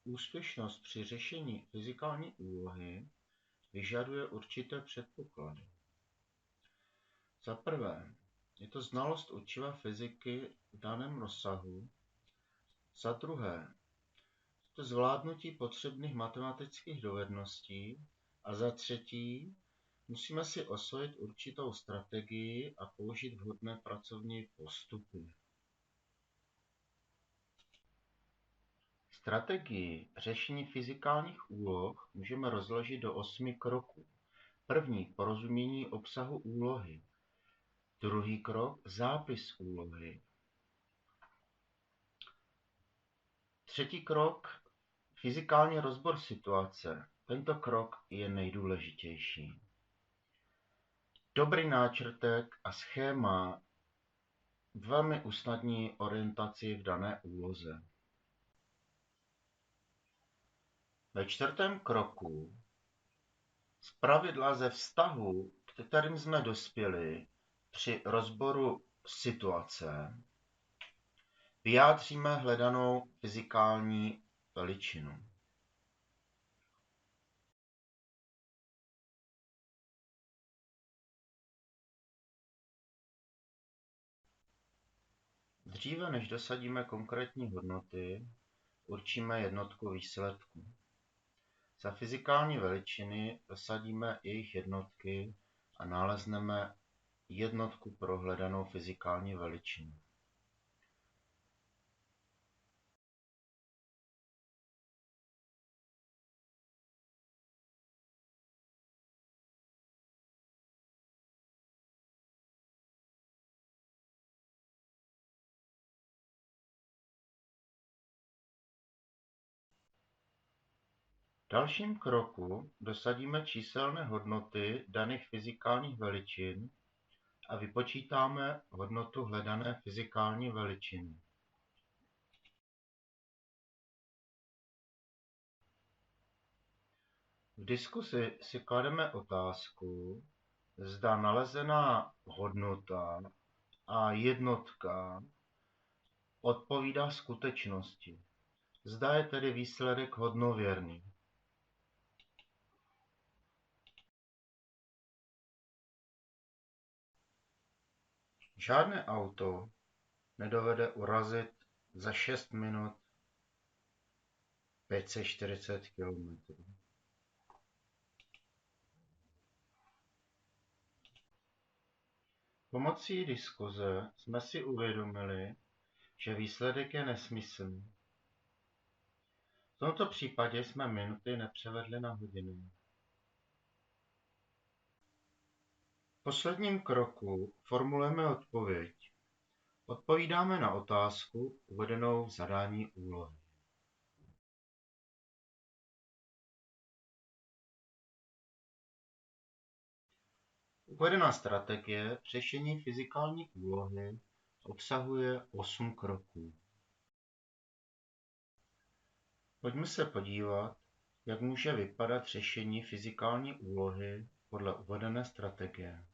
Úspěšnost při řešení fyzikální úlohy vyžaduje určité předpoklady. Za prvé, je to znalost učiva fyziky v daném rozsahu. Za druhé, je to zvládnutí potřebných matematických dovedností. A za třetí, musíme si osvojit určitou strategii a použít vhodné pracovní postupy. Strategii řešení fyzikálních úloh můžeme rozložit do 8 kroků. První porozumění obsahu úlohy. Druhý krok zápis úlohy. Třetí krok fyzikální rozbor situace. Tento krok je nejdůležitější. Dobrý náčrtek a schéma velmi usnadní orientaci v dané úloze. Ve čtvrtém kroku zpravidla ze vztahu, ke kterým jsme dospěli při rozboru situace, vyjádříme hledanou fyzikální veličinu. Dříve než dosadíme konkrétní hodnoty, určíme jednotku výsledku. Za fyzikální veličiny dosadíme jejich jednotky a nalezneme jednotku pro hledanou fyzikální veličinu. V dalším kroku dosadíme číselné hodnoty daných fyzikálních veličin a vypočítáme hodnotu hledané fyzikální veličiny. V diskusi si klademe otázku, zda nalezená hodnota a jednotka odpovídá skutečnosti. Zda je tedy výsledek hodnověrný. Žádné auto nedovede urazit za 6 minut 540 km. Pomocí diskuze jsme si uvědomili, že výsledek je nesmyslný. V tomto případě jsme minuty nepřevedli na hodiny. V posledním kroku formulujeme odpověď. Odpovídáme na otázku uvedenou v zadání úlohy. Uvedená strategie řešení fyzikální úlohy obsahuje 8 kroků. Pojďme se podívat, jak může vypadat řešení fyzikální úlohy podle uvedené strategie.